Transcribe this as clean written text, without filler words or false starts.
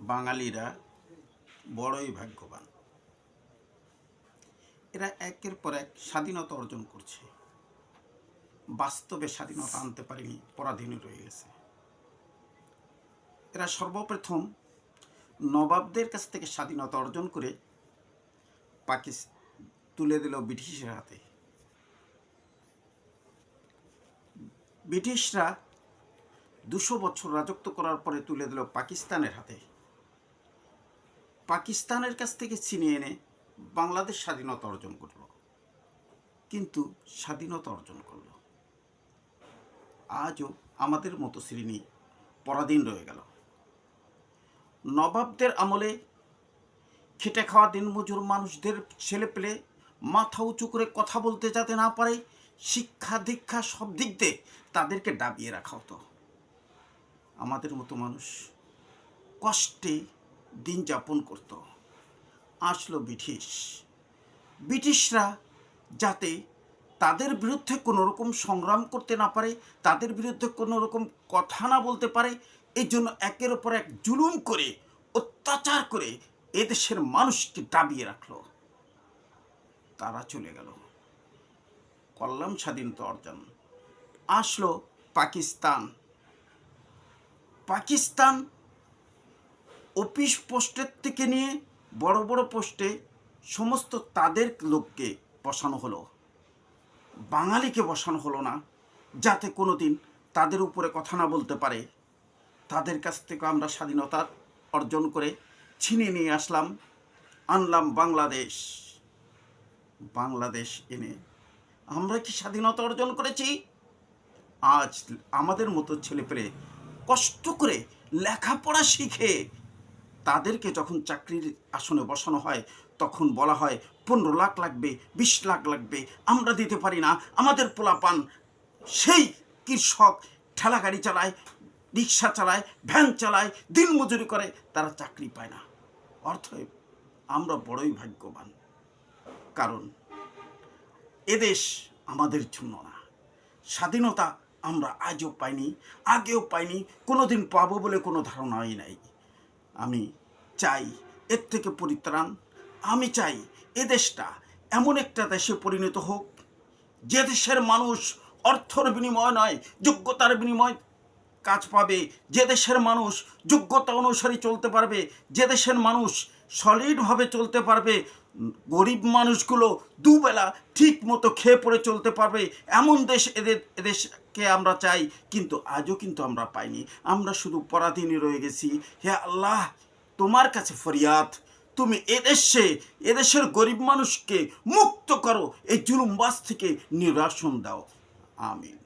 বাঙালিরা বড়ই ভাগ্যবান। এরা একের পর এক স্বাধীনতা অর্জন করছে, বাস্তবে স্বাধীনতা আনতে পারেনি, পরাধীনে রয়ে গেছে। এরা সর্বপ্রথম নবাবদের কাছ থেকে স্বাধীনতা অর্জন করে তুলে দিল ব্রিটিশের হাতে। ব্রিটিশরা 200 বছর রাজত্ব করার পরে তুলে দিল পাকিস্তানের হাতে। পাকিস্তানের কাছ থেকে ছিনিয়ে এনে বাংলাদেশ স্বাধীনতা অর্জন করল, কিন্তু স্বাধীনতা অর্জন করল, আজও আমাদের মতো শ্রেণী পরাধীন রয়ে গেল। নবাবদের আমলে খেটে খাওয়া দিনমজুর মানুষদের ছেলেপেলে মাথা উঁচু করে কথা বলতে যাতে না পারে, শিক্ষা দীক্ষা সব দিক দিয়ে তাদেরকে ডাবিয়ে রাখা হতো। আমাদের মতো মানুষ কষ্টে দিন যাপন করত। আসলো ব্রিটিশরা যাতে তাদের বিরুদ্ধে কোনো রকম সংগ্রাম করতে না পারে, তাদের বিরুদ্ধে কোনো রকম কথা না বলতে পারে, এই জন্য একের ওপর এক জুলুম করে অত্যাচার করে এদেশের মানুষকে দাবিয়ে রাখলো। তারা চলে গেল, করলাম স্বাধীনতা অর্জন। আসলো পাকিস্তান অফিস পোস্টের থেকে নিয়ে বড় বড় পোস্টে সমস্ত তাদের লোককে বসানো হলো, বাঙালিকে বসানো হলো না, যাতে কোনো দিন তাদের উপরে কথা না বলতে পারে। তাদের কাছ থেকে আমরা স্বাধীনতা অর্জন করে ছিনিয়ে নিয়ে আনলাম বাংলাদেশ এনে আমরা কি স্বাধীনতা অর্জন করেছি? আজ আমাদের মতো ছেলেপেলে কষ্ট করে লেখাপড়া শিখে তাদেরকে যখন চাকরির আসনে বসানো হয়, তখন বলা হয় 15 লাখ লাগবে, 20 লাখ লাগবে, আমরা দিতে পারি না। আমাদের পোলাপান সেই কৃষক ঠেলা গাড়ি চালায়, রিক্সা চালায়, ভ্যান চালায়, দিন মজুরি করে, তারা চাকরি পায় না। অর্থাৎ আমরা বড়ই ভাগ্যবান, কারণ এদেশ আমাদের জন্য না। স্বাধীনতা আমরা আজও পাইনি, আগেও পাইনি, কোনোদিন পাবো বলে কোনো ধারণাই নাই। আমি চাই এর থেকে পরিত্রাণ। আমি চাই এদেশটা এমন একটা দেশে পরিণত হোক, যে দেশের মানুষ অর্থর বিনিময় নয়, যোগ্যতার বিনিময় কাজ পাবে, যে দেশের মানুষ যোগ্যতা অনুসারে চলতে পারবে, যে দেশের মানুষ সলিডভাবে চলতে পারবে, গরিব মানুষগুলো দুবেলা ঠিক মতো খেয়ে পড়ে চলতে পারবে, এমন দেশ এদেশকে আমরা চাই। কিন্তু আজও কিন্তু আমরা পাইনি, আমরা শুধু পরাধীনে রয়ে গেছি। হে আল্লাহ, তোমার কাছে ফরিয়াদ, তুমি এদেশের গরিব মানুষকে মুক্ত করো, এই জুলুমবাজ থেকে নির্বাসন দাও। আমিন।